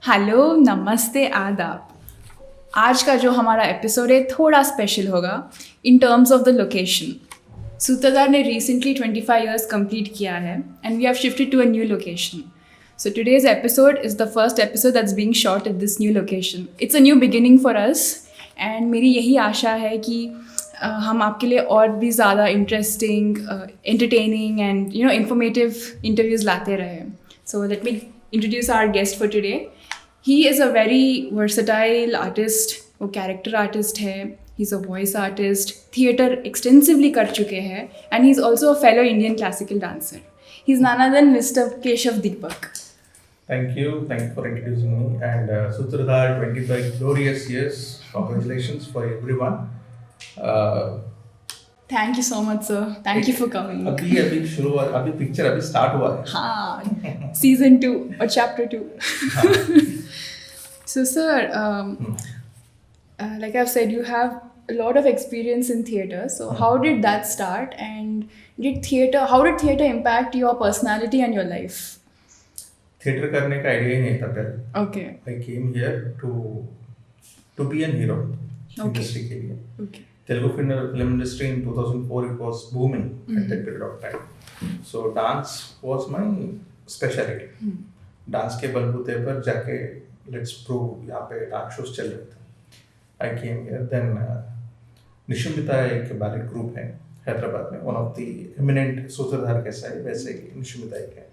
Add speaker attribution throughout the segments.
Speaker 1: Hello, नमस्ते, आदाब। आज का जो हमारा एपिसोड है थोड़ा स्पेशल होगा in terms of the location. Sutradhar ने रिसेंटली 25 इयर्स कंप्लीट किया है and we have shifted to a new location. So today's episode is the first episode that's being shot at this new location. It's a new beginning for us and मेरी यही आशा है कि हम आपके लिए और भी ज़्यादा interesting, entertaining and informative interviews लाते रहे. So let me introduce our guest for today. He is a very versatile artist. वो character artist है. He's a voice artist. Theatre extensively कर चुके हैं and he's also a fellow Indian classical dancer. He's none other than Mr. Keshav Deepak.
Speaker 2: Thank you for introducing me. And Sutradhar, 25 glorious years. Congratulations for everyone.
Speaker 1: Thank you so much, sir. Thank you for coming.
Speaker 2: अभी शुरू हुआ, अभी picture अभी start हुआ है.
Speaker 1: हाँ, season 2 or chapter 2. So, sir, like I've said, you have a lot of experience in theatre. So, how did that start? And how did theatre impact your personality and your life?
Speaker 2: Theatre करने का idea ही नहीं था पहले.
Speaker 1: Okay.
Speaker 2: I came here to be an hero. Industry के लिए.
Speaker 1: Okay.
Speaker 2: Telugu film industry in 2004 it was booming at that period of time. So dance was my specialty. Dance के बलबूते पर जाके let's prove यहाँ पे डांस शोज चल रहे थे. I came here then निशुम्बिता एक बैलेट ग्रुप है हैदराबाद में, one of the eminent सूत्रधार कैसा है वैसे ही निशुम्बिता एक है.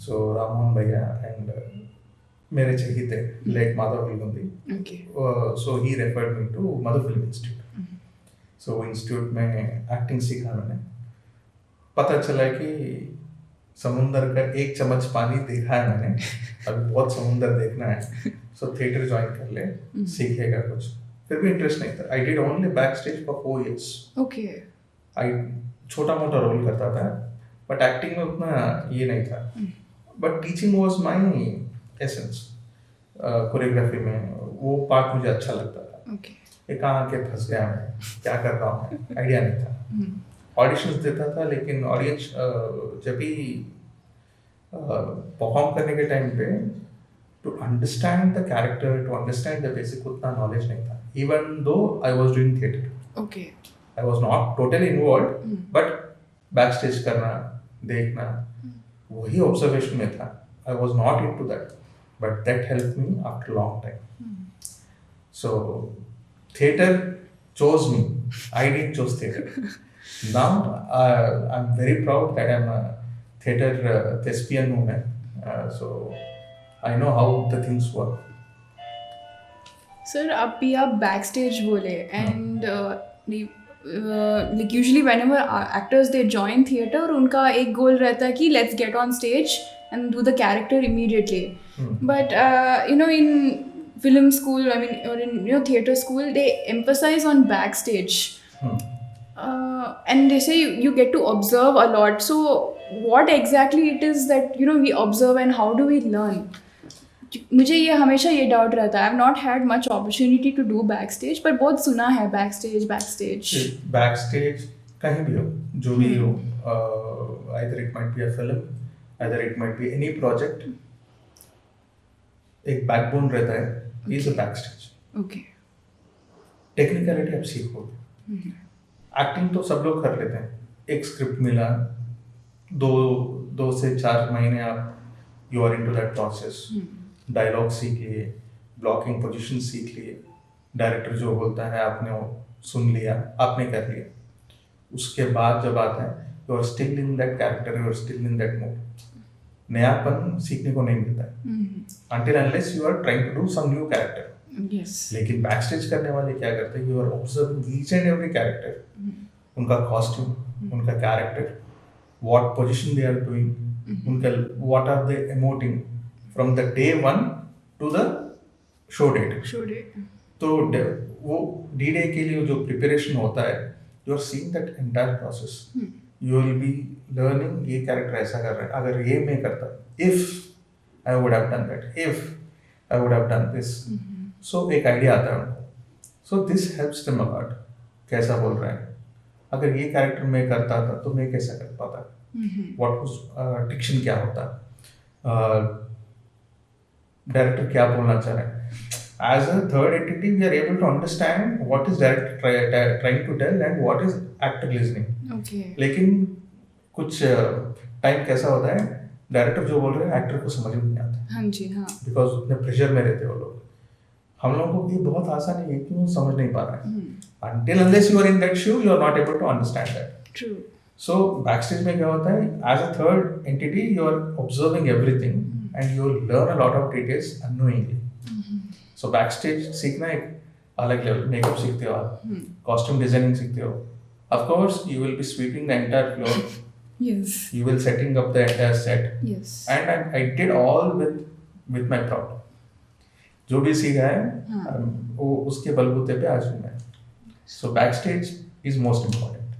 Speaker 2: So राममोहन भैया and मेरे चहेते लेट माधव फिल्गुंदी.
Speaker 1: Okay.
Speaker 2: So he referred me to Madhu film institute. So institute में एक्टिंग सीखा मैंने. पता चला कि समुंदर का एक चम्मच पानी देखा है मैंने, अभी बहुत समुंदर देखना है. So थिएटर ज्वाइन कर ले, सीखेगा कुछ. फिर भी इंटरेस्ट नहीं था. I did only backstage for 4 years.
Speaker 1: Okay.
Speaker 2: I छोटा मोटा रोल करता था, बट एक्टिंग में उतना ये नहीं था. But teaching was my essence. Choreography में वो पार्ट मुझे अच्छा लगता था.
Speaker 1: Okay.
Speaker 2: ये कहाँ के फंस गया मैं, क्या कर रहा हूँ, आइडिया नहीं था. ऑडिशंस देता था लेकिन ऑडियंस जब भी परफॉर्म करने के टाइम पे to understand the character, to understand the basic उतना नॉलेज नहीं था. Even though I was doing theatre,
Speaker 1: Okay.
Speaker 2: I was not totally involve, but back stage करना, देखना, वही ऑब्जर्वेशन में था. I was not into that, but that help me after long time. So theatre chose me. I didn't choose theatre. Now I'm very proud that I'm a theatre thespian woman. So I know how the things work.
Speaker 1: Sir, अभी आप backstage बोले and like usually whenever actors they join theatre उनका एक goal रहता है कि let's get on stage and do the character immediately. But in film school, or in theatre school, they emphasize on backstage. And they say you get to observe a lot. So what exactly it is that we observe and how do we learn? मुझे ये हमेशा ये doubt रहता है. I've not had much opportunity to do backstage, पर बहुत सुना है backstage.
Speaker 2: Backstage कहीं भी हो, जो भी हो, either it might be a film, either it might be any project, एक बैकबोन रहता है. Is a backstage.
Speaker 1: Okay.
Speaker 2: Technicality आप सीखोगे. एक्टिंग तो सब लोग कर लेते हैं. एक स्क्रिप्ट मिला, 2 से 4 महीने आप you are into that process. Dialogue सीख लिए, ब्लॉकिंग पोजीशन सीख लिए, डायरेक्टर जो बोलता है आपने वो सुन लिया, आपने कर लिया. उसके बाद जब आता है you are still in that character, you are still in that mood. नयापन सीखने को नहीं मिलता है until unless you are trying to do some new character.
Speaker 1: Yes.
Speaker 2: लेकिन बैकस्टेज करने वाले क्या करते हैं, you are observing each and every character, उनका costume, उनका character, what position they are doing, उनका what are they emoting from the day 1 to the show date. तो वो D-Day के लिए जो प्रिपरेशन होता है, you are seeing that entire process. You will be learning ये कैरेक्टर ऐसा कर रहा है, अगर ये मैं करता, if I would have done that, if I would have done this. So एक आइडिया आता है उनको. So this helps them a lot. कैसा बोल रहा है, अगर ये कैरेक्टर मैं करता था तो मैं कैसा कर पाता, what was diction क्या होता, डायरेक्टर क्या बोलना चाह रहा है। As a third entity we are able to understand what is director trying to tell and what is actor listening.
Speaker 1: Okay.
Speaker 2: लेकिन कुछ टाइम कैसा होता है, डायरेक्टर जो बोल रहे हैं एक्टर को समझ में नहीं आता,
Speaker 1: हाँ जी, हाँ।
Speaker 2: बिकॉज उतने प्रेशर में रहते हैं वो लोग। हम लोगों को ये बहुत आसान है कि वो समझ नहीं पा रहा है। until unless you are in that shoe you are not able to understand that.
Speaker 1: True.
Speaker 2: So backstage में क्या होता है, as a third entity you are observing everything and you will learn a lot of details unknowingly. So backstage सीखना एक अलग level, makeup सीखते हो आप, कॉस्ट्यूम डिजाइनिंग सीखते हो, of course you will be sweeping the entire floor.
Speaker 1: Yes.
Speaker 2: You will setting up the entire set.
Speaker 1: Yes.
Speaker 2: And I did all with my prop. जो भी सीखा है वो उसके बलबूते पे आज हूँ मैं। So backstage is most important.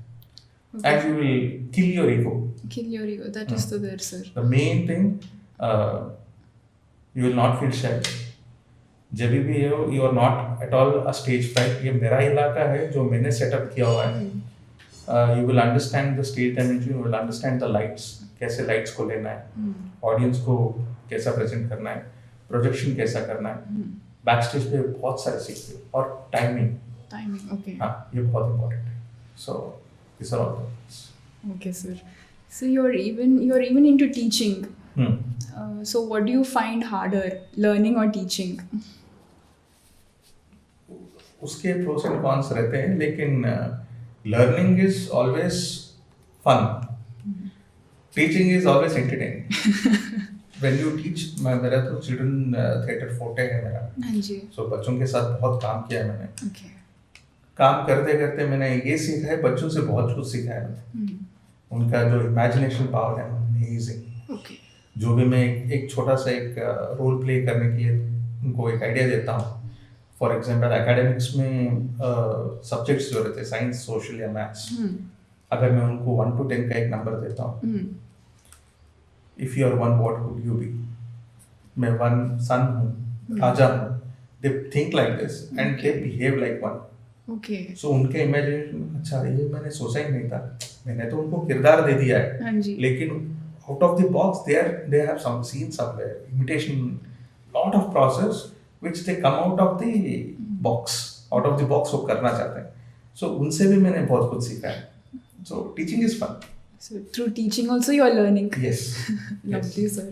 Speaker 1: Okay.
Speaker 2: And you will kill your ego.
Speaker 1: Kill your ego. That is the there, sir.
Speaker 2: The main thing, you will not feel shy. जब भी you are not at all a stage fright. ये मेरा इलाका है जो मैंने setup किया हुआ है। You will understand the stage dimension. You will understand the lights. कैसे lights को लेना है, audience को कैसा present करना है, प्रोजेक्शन कैसा करना है। बैकस्टेज पे बहुत सारे सीखते हो, और टाइमिंग
Speaker 1: ओके।
Speaker 2: हाँ, ये बहुत इंपॉर्टेंट है। So this are all things.
Speaker 1: Okay sir, so you are even into teaching, so what do you find harder, learning और टीचिंग?
Speaker 2: उसके प्रोस एंड कॉन्स रहते हैं, लेकिन learning is always fun, teaching is always entertaining. When you teach, मेरा तो children theatre फोटे है मेरा।
Speaker 1: हाँ जी।
Speaker 2: So बच्चों के साथ बहुत काम किया है मैंने।
Speaker 1: Okay.
Speaker 2: काम करते करते मैंने ये सीखा है, बच्चों से बहुत कुछ सीखा है मैंने। उनका जो इमेजिनेशन पावर है अमेजिंग।
Speaker 1: Okay.
Speaker 2: जो भी मैं एक छोटा सा एक रोल प्ले करने के लिए उनको एक आइडिया देता हूँ। फॉर एग्जाम्पल एकेडमिक्स में सब्जेक्ट्स जो रहते हैं साइंस, सोशल या मैथ्स, अगर मैं उनको 1 to 10 का एक नंबर देता हूँ, if you are 1 what would you be? मैं 1 सन हूँ, राजा हूँ। They think like this and they behave like 1.
Speaker 1: Okay.
Speaker 2: So उनके इमेजिनेशन, अच्छा ये मैंने सोचा ही नहीं था, मैंने तो उनको किरदार दे दिया है।
Speaker 1: हाँ जी।
Speaker 2: लेकिन out of the box they have some seen somewhere imitation, lot of process which they come out of the box वो करना चाहते हैं। So उनसे भी मैंने बहुत कुछ सीखा है। So teaching is fun.
Speaker 1: So through teaching also you are learning.
Speaker 2: Yes.
Speaker 1: Lovely, sir.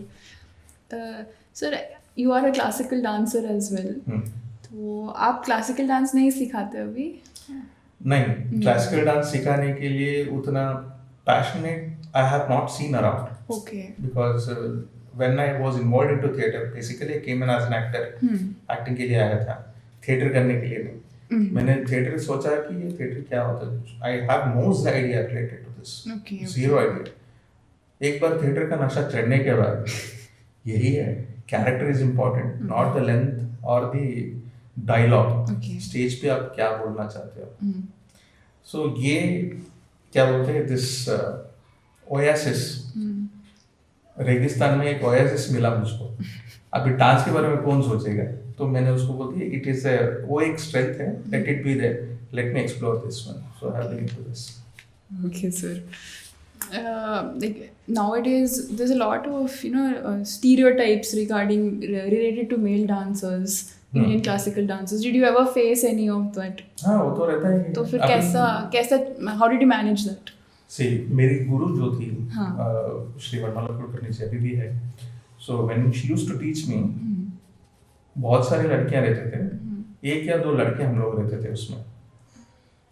Speaker 1: Sir, you are a classical dancer as well. तो आप क्लासिकल डांस नहीं सिखाते अभी?
Speaker 2: नहीं, क्लासिकल डांस सिखाने के लिए उतना passionate I have not seen around.
Speaker 1: Okay.
Speaker 2: Because when I was involved into theatre, basically I came in as an actor. Acting के लिए आया था, थिएटर करने के लिए नहीं। मैंने थिएटर सोचा कि ये थिएटर क्या होता है, I have no idea related to this, zero idea. एक बार थिएटर का नशा चढ़ने के बाद यही है, character is important, not the length और द डायलॉग। स्टेज पे आप क्या बोलना चाहते हो। सो ये क्या बोलते हैं, दिस ओएसिस, रेगिस्तान में एक ओएसिस मिला मुझको। अभी डांस के बारे में कौन सोचेगा, तो मैंने उसको बोल दिया इट इज वो एक स्ट्रेंथ है, let it be there, let me explore this one, so I have been into this.
Speaker 1: Okay, sir. Like nowadays, there's a lot of stereotypes related to male dancers, Indian classical dancers. Did you ever face any of that?
Speaker 2: हाँ, वो तो रहता है।
Speaker 1: तो फिर कैसा how did you manage that?
Speaker 2: See, मेरी गुरु जो थी, श्री वर्माला कुलकर्णी जी, अभी भी है। So when she used to teach me, बहुत सारी लड़कियां रहते थे, 1 या 2 लड़के हम लोग रहते थे उसमें।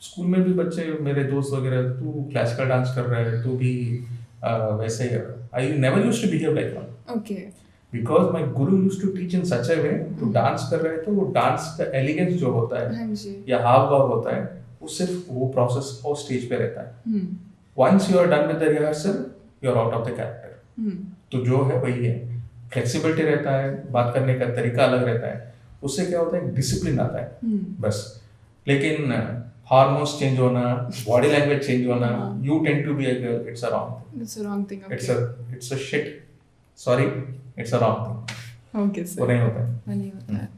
Speaker 2: स्कूल में भी बच्चे, मेरे दोस्त वगैरह, तू क्लासिकल डांस कर रहा है, तू भी वैसे ही, I never used to behave like one.
Speaker 1: Okay.
Speaker 2: Because my guru used to teach in such a way, तू डांस कर रहे तो वो डांस का एलिगेंस जो होता है या हाव भाव होता है, वो सिर्फ वो प्रोसेस और स्टेज पे रहता है। Once you are done with the rehearsal, you are out of the character. तो जो है वही है, फ्लेक्सिबिलिटी रहता है, बात करने का तरीका अलग रहता है, उससे क्या होता है, डिसिप्लिन आता है बस। लेकिन हार्मोन्स चेंज होना, बॉडी लैंग्वेज चेंज होना, you tend to be a girl, it's a wrong thing. It's a shit, sorry, it's a wrong thing.
Speaker 1: Okay sir.
Speaker 2: वो नहीं होता है।
Speaker 1: वो नहीं होता है।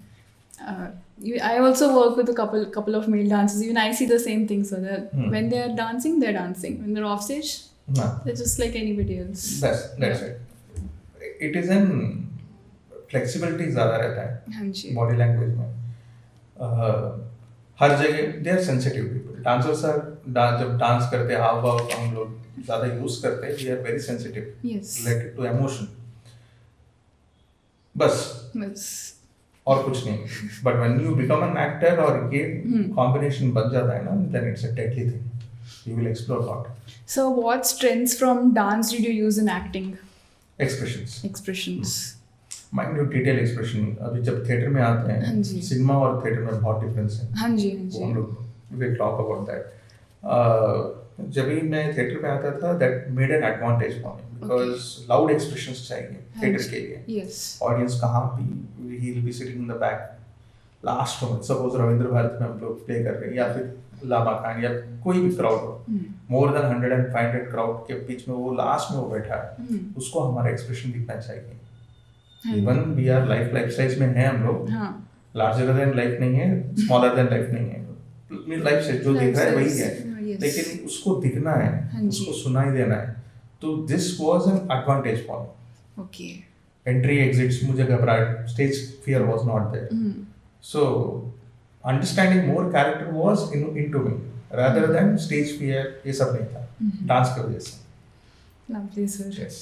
Speaker 1: I also work with a couple of male dancers. Even I see the same thing, so that when they are dancing, they're dancing. When they're off stage, they're just like anybody else.
Speaker 2: That's it. It is an flexibility ज़्यादा रहता है
Speaker 1: हाँ जी
Speaker 2: body language में। हर जगह they are sensitive people, dancers are, जब dance करते हैं हाव भाव हम लोग ज़्यादा यूज़ करते हैं, we are very sensitive
Speaker 1: yes
Speaker 2: related to emotion, बस
Speaker 1: बस
Speaker 2: और कुछ नहीं। But when you become an actor और ये कॉम्बिनेशन बन जाता है ना, then it's a deadly thing, you will explore lot.
Speaker 1: So what strengths from dance did you use in acting?
Speaker 2: Expressions,
Speaker 1: Expressions.
Speaker 2: Minute detail expression. अभी जब theatre में आते
Speaker 1: हाँ
Speaker 2: हैं,
Speaker 1: जी।
Speaker 2: सिनेमा और थिएटर में बहुत डिफरेंस है,
Speaker 1: हाँ जी
Speaker 2: वो हम लोग विल टॉक अबाउट दैट। जब भी मैं थिएटर में आता था, that made an advantage for me, because loud expressions चाहिए थिएटर के लिए।
Speaker 1: Yes.
Speaker 2: ऑडियंस कहाँ भी, he will be sitting in the back, last में सपोज रविंद्र भारती में हम लोग प्ले कर रहे हैं, या फिर लामा खान या कोई भी क्राउड हो, मोर देन 100 and 500 क्राउड के बीच में वो लास्ट में वो बैठा है, उसको हमारा एक्सप्रेशन दिखना चाहिए। Even we are life size में है हम लोग,
Speaker 1: हाँ
Speaker 2: लार्जर देन लाइफ नहीं है, स्मॉलर देन लाइफ नहीं है, लाइफ से जो दिख रहा है वही है,
Speaker 1: Yes.
Speaker 2: लेकिन उसको दिखना
Speaker 1: हाँ
Speaker 2: है,
Speaker 1: जी।
Speaker 2: उसको सुनाई देना है। तो this was an advantage for me.
Speaker 1: Okay.
Speaker 2: Entry exits मुझे घबराहट, stage fear was not there, so understanding more character was into me rather than stage fear, ये सब नहीं था डांस की वजह से।
Speaker 1: Lovely, sir.
Speaker 2: Yes,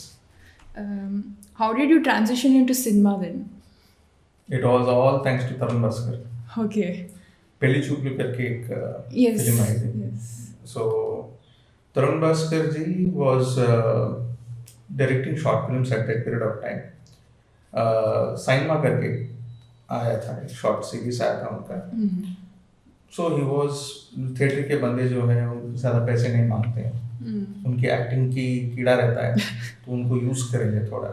Speaker 1: How did you transition into cinema then?
Speaker 2: it was all thanks to Tarun Bhaskar।
Speaker 1: Okay.
Speaker 2: पेली चुपली करके एक
Speaker 1: Yes.
Speaker 2: फिल्म आई थी।
Speaker 1: Yes.
Speaker 2: So Tarun Bhaskar ji was directing short films at that period of time। साइनमा करके आया था, short series आया था उनका। सो ही वाज, थिएटर के बंदे जो हैं वो ज़्यादा पैसे नहीं मांगते हैं, उनकी एक्टिंग की कीड़ा रहता है, तो उनको यूज़ करेंगे थोड़ा।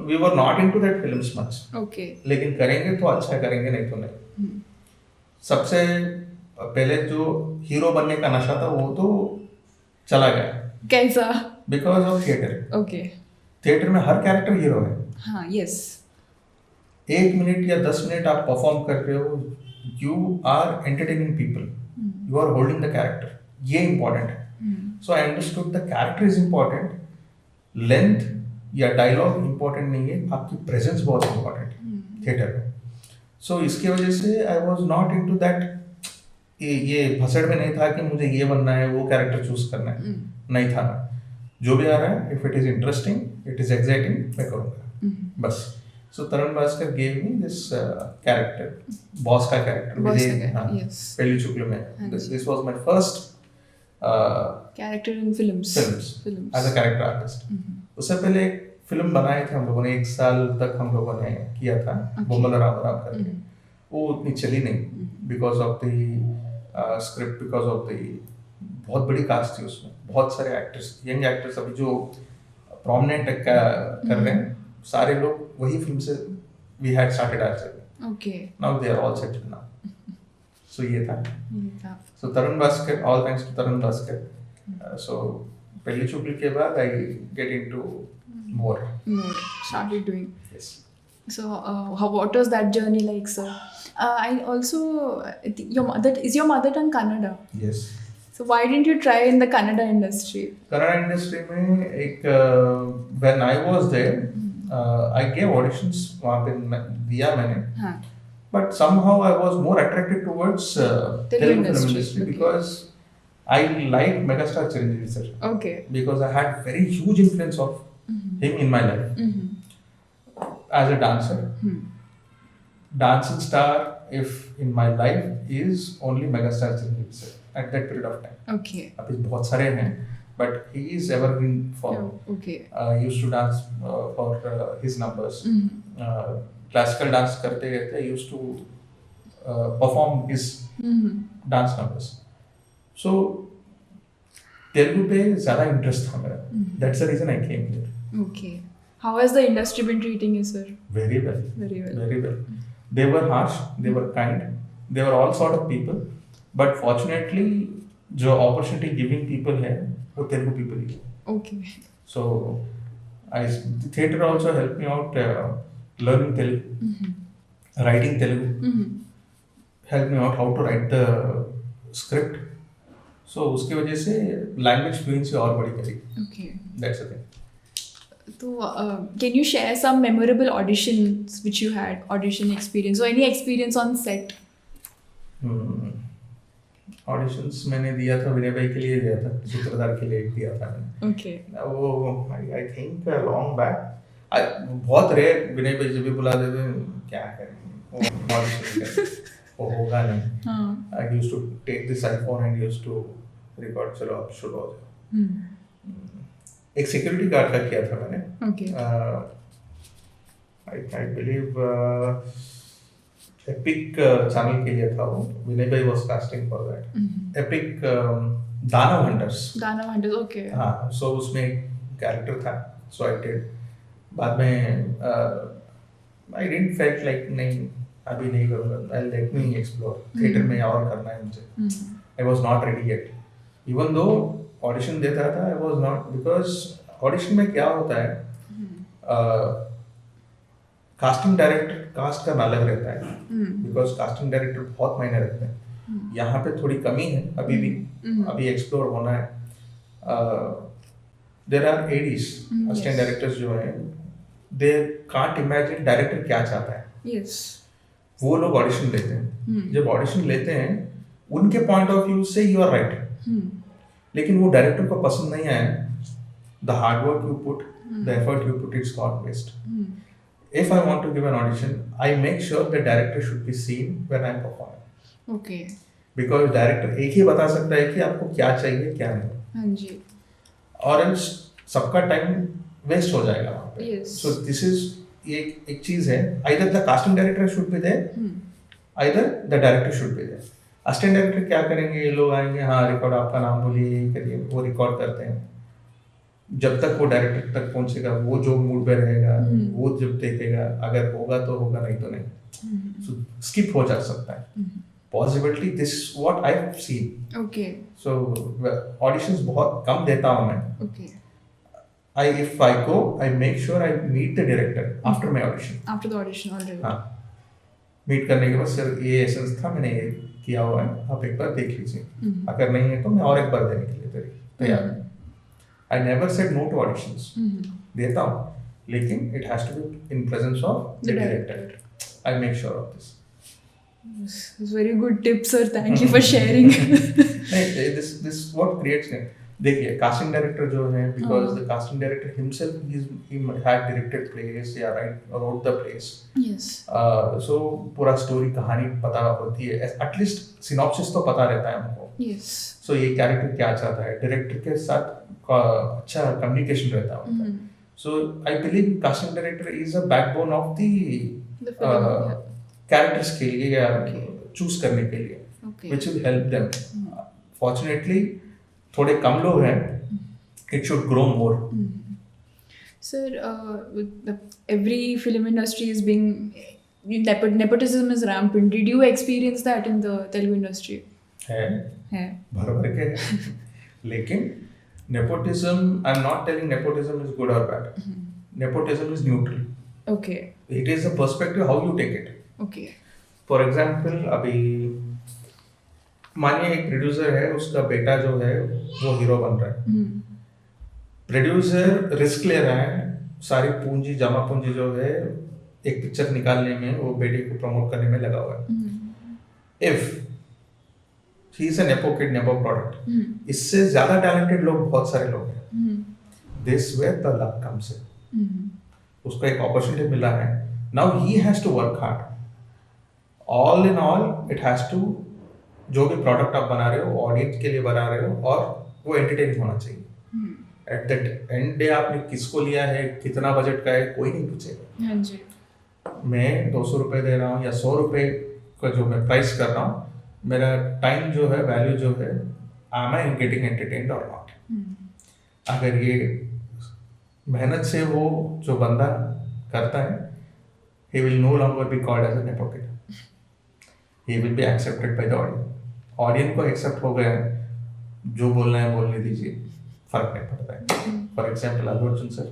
Speaker 2: We were not into that films much,
Speaker 1: Okay.
Speaker 2: लेकिन करेंगे तो अच्छा करेंगे, नहीं तो नहीं। सबसे पहले जो हीरो बनने का नशा था वो तो चला गया,
Speaker 1: कैसा?
Speaker 2: Because of theatre.
Speaker 1: Okay.
Speaker 2: Theatre में हर कैरेक्टर हीरो है।
Speaker 1: हाँ yes.
Speaker 2: 1 मिनट या 10 मिनट आप परफॉर्म कर रहे हो, you are entertaining people, you are holding the character, ये इंपॉर्टेंट है। So I understood the character is important, length या डायलॉग इंपॉर्टेंट नहीं है, आपकी प्रेजेंस बहुत इंपॉर्टेंट है थिएटर में। सो इसकी वजह से I was not into that, ये भसड़ में नहीं था कि मुझे ये बनना है, वो कैरेक्टर चूज करना है, नहीं था। जो भी आ रहा है, if it is interesting, it is exciting, मैं करूँगा बस। So Tarun Bhaskar gave me this character, boss का character,
Speaker 1: Boss
Speaker 2: विजय,
Speaker 1: का,
Speaker 2: हाँ,
Speaker 1: yes.
Speaker 2: पहली चुगली में। This was my first
Speaker 1: Character in films.
Speaker 2: films as a character artist। उससे पहले एक फिल्म बनाए थे हम लोगों ने, 1 साल तक हम लोगों ने किया था, बोमल राम राम करके। वो उतनी चली नहीं, because of the script, because of the बहुत बड़ी कास्ट थी उसमें, बहुत सारे एक्टर्स, यंग एक्टर्स अभी जो प्रोमिनेंट कर रहे हैं, सारे लोग वही फिल्म से we had started our journey.
Speaker 1: Okay.
Speaker 2: Now they are all settled now. So ये था।
Speaker 1: Yeah.
Speaker 2: So Tarun Bhaskar, all thanks to Tarun Bhaskar. So पहली चुगली के बाद I get into more.
Speaker 1: More. Started doing.
Speaker 2: Yes.
Speaker 1: So, what was that journey like, sir? I also, is your mother tongue Kannada?
Speaker 2: Yes.
Speaker 1: So why didn't you try in the Kannada industry?
Speaker 2: Kannada industry में एक when I was there, I gave auditions, वहाँ पे दिया मैंने,
Speaker 1: हाँ.
Speaker 2: but somehow I was more attracted towards Telugu film
Speaker 1: industry,
Speaker 2: industry
Speaker 1: okay.
Speaker 2: because I liked megastar Chiranjeevi sir,
Speaker 1: Okay.
Speaker 2: because I had very huge influence of him in my life as a dancer. Dancing star, if in my life, is only megastar Chiranjeevi sir at that period of time.
Speaker 1: Okay.
Speaker 2: अभी बहुत सारे हैं, but he is evergreen for me.
Speaker 1: Oh, okay.
Speaker 2: Used to dance for his numbers. Classical dance करते रहते, used to perform his dance numbers. So Telugu पे ज़्यादा interest था मेरा. That's the reason I came here.
Speaker 1: Okay. How has the industry been treating you, sir?
Speaker 2: Very well.
Speaker 1: Very well.
Speaker 2: Very well. They were harsh. They were kind. They were all sort of people. But fortunately, जो opportunity giving people है, वो Telugu people ही है.
Speaker 1: Okay.
Speaker 2: So, the theatre also helped me out learning Telugu, writing Telugu, helped me out how to write the script. So, उसकी वजह से language fluency और बड़ी करी.
Speaker 1: Okay.
Speaker 2: That's the thing.
Speaker 1: So, can you share some memorable auditions which you had, audition experience or any experience on set?
Speaker 2: Auditions मैंने दिया था, विनय भाई के लिए दिया था, सूत्रधार के लिए एक दिया था मैंने।
Speaker 1: Okay.
Speaker 2: वो आई थिंक लॉन्ग बैक, बहुत रेयर विनय भाई जब भी बुला देते हैं, क्या करेंगे वो ऑडिशन करें, वो होगा नहीं।
Speaker 1: हाँ.
Speaker 2: I used to take this iPhone and used to record, चलो अब शुरू हो जाओ। एक सिक्योरिटी गार्ड का किया था मैंने।
Speaker 1: Okay.
Speaker 2: I believe epic channel के लिए था वो, विनय भाई was casting for that. Epic दानव हंटर्स।
Speaker 1: Dana Hunters. Okay.
Speaker 2: हाँ, सो उसमें एक कैरेक्टर था, सो आई डिड। बाद में आई डिडंट फेल्ट लाइक नहीं अभी नहीं करूँगा, I let me explore, theatre में और करना है मुझे। I was not ready yet, even though audition देता था, I was not, because audition में क्या होता है, कास्टिंग डायरेक्टर कास्ट का अलग रहता है, बिकॉज कास्टिंग डायरेक्टर बहुत मायने रखते हैं। यहाँ पे थोड़ी कमी है अभी भी, अभी एक्सप्लोर होना है। There are ADs, assistant directors जो हैं, दे कांट इमेजिन डायरेक्टर क्या चाहता है।
Speaker 1: Yes.
Speaker 2: वो लोग ऑडिशन लेते हैं, जब ऑडिशन लेते हैं उनके पॉइंट ऑफ व्यू से यू आर राइट, लेकिन वो डायरेक्टर को पसंद नहीं आया, the hard work you put, the effort you put, it's got waste. If I want to give an audition, I make sure the director should be seen when I'm performing.
Speaker 1: Okay.
Speaker 2: Because director एक ही बता सकता है कि आपको क्या चाहिए क्या नहीं,
Speaker 1: हाँ जी.
Speaker 2: और else सबका टाइम वेस्ट हो जाएगा वहाँ पे।
Speaker 1: Yes.
Speaker 2: So this is एक चीज है, either the casting director should be there, either the director should be there. Assistant director क्या करेंगे, ये लोग आएंगे, हाँ रिकॉर्ड आपका नाम बोलिए, ये करिए, वो रिकॉर्ड करते हैं। जब तक वो डायरेक्टर तक पहुंचेगा, वो जो मूड पे रहेगा, वो जब देखेगा, अगर होगा तो होगा, नहीं तो नहीं। सो स्किप हो जा सकता है possibility, this what I have seen.
Speaker 1: Okay.
Speaker 2: So auditions बहुत कम देता हूं मैं।
Speaker 1: Okay.
Speaker 2: If I go, I make sure I meet the director after my audition.
Speaker 1: After the audition already.
Speaker 2: हाँ, मीट करने के बाद सर ये एसेंस था, मैंने ये किया हुआ है, आप एक बार देख लीजिए, अगर नहीं है तो मैं और एक बार देने के लिए तैयार हूँ। I never said no to auditions. देता हूँ, लेकिन it has to be in presence of the director. I make sure of this.
Speaker 1: It's very good tip, sir. Thank you for sharing.
Speaker 2: नहीं, this what creates it. देखिए, casting director जो है, because the casting director himself, he had directed plays, yeah, wrote the plays.
Speaker 1: Yes.
Speaker 2: So पूरा story कहानी पता होती है, at least synopsis तो पता रहता है हमको।
Speaker 1: Yes.
Speaker 2: So ये कैरेक्टर क्या चाहता है, डायरेक्टर के साथ अच्छा कम्युनिकेशन रहता है उनका। So I believe casting director is a backbone of the characters के लिए या choose करने के लिए, which will help them. Fortunately थोड़े कम लोग हैं, it should grow more.
Speaker 1: Sir, every film industry is being nepotism is rampant. Did you experience that in the Telugu industry? है
Speaker 2: भर भर के। लेकिन nepotism, I'm not telling nepotism is good or bad. Nepotism is neutral.
Speaker 1: Okay.
Speaker 2: It is a perspective how you take it.
Speaker 1: Okay.
Speaker 2: For example, अभी मानिए एक producer है, उसका बेटा जो है वो हीरो बन रहा है। प्रोड्यूसर रिस्क ले रहा है, सारी पूंजी जमा पूंजी जो है एक पिक्चर निकालने में, वो बेटे को प्रमोट करने में लगा हुआ है। If he is a nepo kid, nepo product, इससे ज्यादा टैलेंटेड लोग बहुत सारे लोग हैं। This where the luck comes in. उसको एक अपॉर्चुनिटी मिला है, now he has to work hard. All in all, it has to, जो भी प्रोडक्ट आप बना रहे हो ऑडियंस के लिए बना रहे हो, और वो एंटरटेनिंग होना चाहिए। एट द एंड डे आपने किसको लिया है, कितना बजट का है, कोई नहीं पूछेगा।
Speaker 1: हाँ जी। मैं
Speaker 2: 200 रुपये दे रहा हूँ या 100 रुपये का जो मैं प्राइस कर रहा हूँ, मेरा टाइम जो है, वैल्यू जो है, am I getting entertained or not? अगर ये मेहनत से वो जो बंदा करता है, he will no longer be called as a nepo kid. He will be accepted by the audience. Audience को एक्सेप्ट हो गया, जो बोलना है बोलने दीजिए, फर्क नहीं पड़ता है। For example Allu Arjun sir,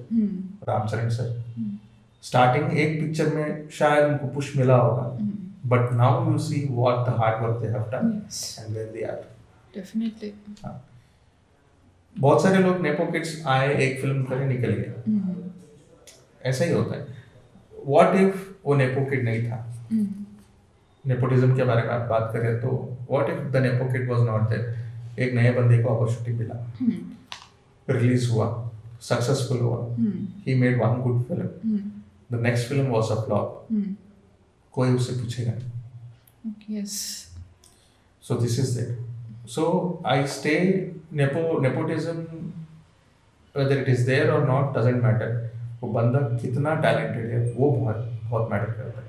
Speaker 2: Ramcharan sir, starting एक पिक्चर में शायद उनको पुश मिला होगा, but now you see what the hard work they have done and where they are.
Speaker 1: Definitely.
Speaker 2: बहुत सारे लोग नेपो किड्स आए, एक फिल्म करे, निकल गए। ऐसा ही होता है। व्हाट इफ वो नेपो किड नहीं था, नेपोटिज्म के बारे में आप बात करें तो what if the nepo kid was not there, एक नए बंदे को अपॉर्चुनिटी मिला, रिलीज हुआ, सक्सेसफुल हुआ, he made one good film, the next film was a flop, कोई उससे पूछेगा नहीं।
Speaker 1: Yes
Speaker 2: So this is it. So I stay nepotism, whether it is there or not doesn't matter. वो बंदा कितना talented है वो बहुत बहुत मैटर करता है।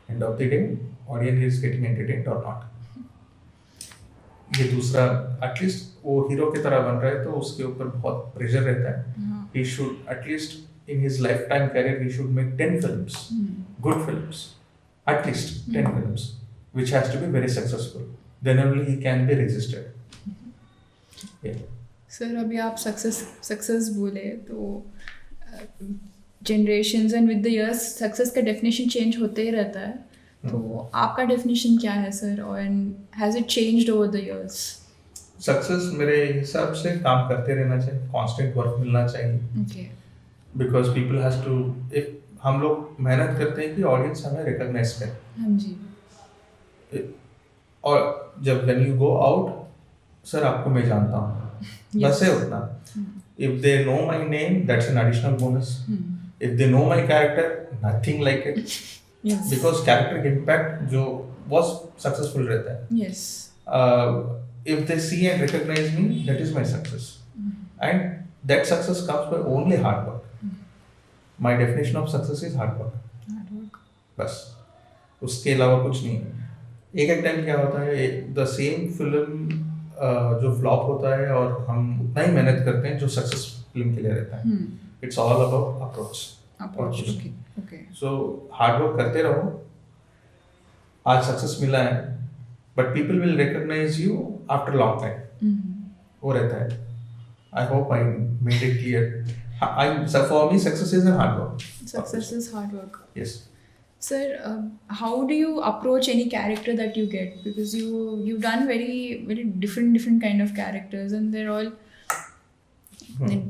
Speaker 2: End of the day, audience is getting entertained or not. ये दूसरा, एटलीस्ट वो हीरो की तरह बन रहा है तो उसके ऊपर बहुत प्रेशर रहता है। He should at least in his lifetime career he should make 10 films, good films, at least 10 films, which has to be very successful. Then only he can be registered. Yeah.
Speaker 1: Sir अभी आप success बोले तो generations and with the years success का definition change होते ही रहता है, तो आपका डेफिनेशन क्या है सर, और has it changed over the years?
Speaker 2: Success मेरे हिसाब से काम करते रहना चाहिए, कांस्टेंट वर्क मिलना चाहिए।
Speaker 1: Okay
Speaker 2: because people has to, if हम लोग मेहनत करते हैं कि ऑडियंस हमें रिकॉग्नाइज करे।
Speaker 1: हाँ जी।
Speaker 2: और जब when you go out, sir आपको मैं जानता हूँ, बस है उतना। If they know my name that's an additional bonus. If they know my character nothing like it, because character impact जो बहुत सक्सेसफुल रहता है।
Speaker 1: Yes
Speaker 2: if they see and recognize me, that is my success. And that success comes by only hard work. My definition of success is hard work. बस उसके अलावा कुछ नहीं है। एक टाइम क्या होता है, द सेम फिल्म जो फ्लॉप होता है और हम उतना ही मेहनत करते हैं जो सक्सेस फिल्म के लिए रहता है। It's all about approach.
Speaker 1: Okay
Speaker 2: so hard work करते रहो, आज सक्सेस मिला है but people will recognise you after long time, वो रहता है। I hope I made it clear. For me success is hard work.
Speaker 1: Success is hard work.
Speaker 2: Yes
Speaker 1: Sir, how do you approach any character that you get? Because you've done very different kind of characters, and they're all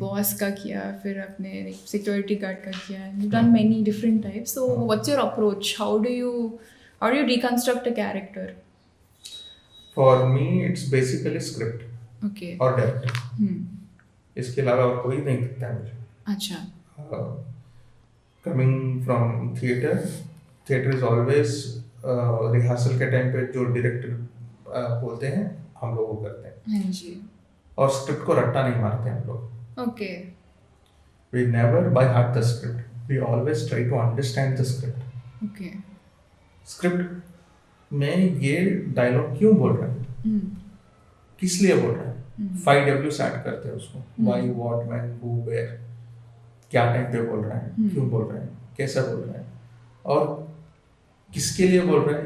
Speaker 1: boss का किया, फिर अपने security guard का किया, and you've done many different types. So what's your approach? How do you reconstruct a character?
Speaker 2: For me, it's basically script.
Speaker 1: Okay.
Speaker 2: और director. इसके अलावा और कोई नहीं दिखता है मुझे।
Speaker 1: अच्छा।
Speaker 2: Coming from theatre is always rehearsal के टाइम पे जो डायरेक्टर बोलते हैं हम लोग वो करते हैं।
Speaker 1: हाँ जी।
Speaker 2: और स्क्रिप्ट को रट्टा नहीं मारते हम लोग।
Speaker 1: Okay.
Speaker 2: We never by heart the script. We always try to understand the script.
Speaker 1: Okay.
Speaker 2: Script में ये डायलॉग क्यों बोल रहा है, किस लिए बोल रहा है, 5W सेट करते हैं उसको, why, what, when, who, where, क्या टाइम पे बोल रहा है, क्यों बोल रहा है, कैसा बोल रहा है, और किसके लिए बोल रहा है।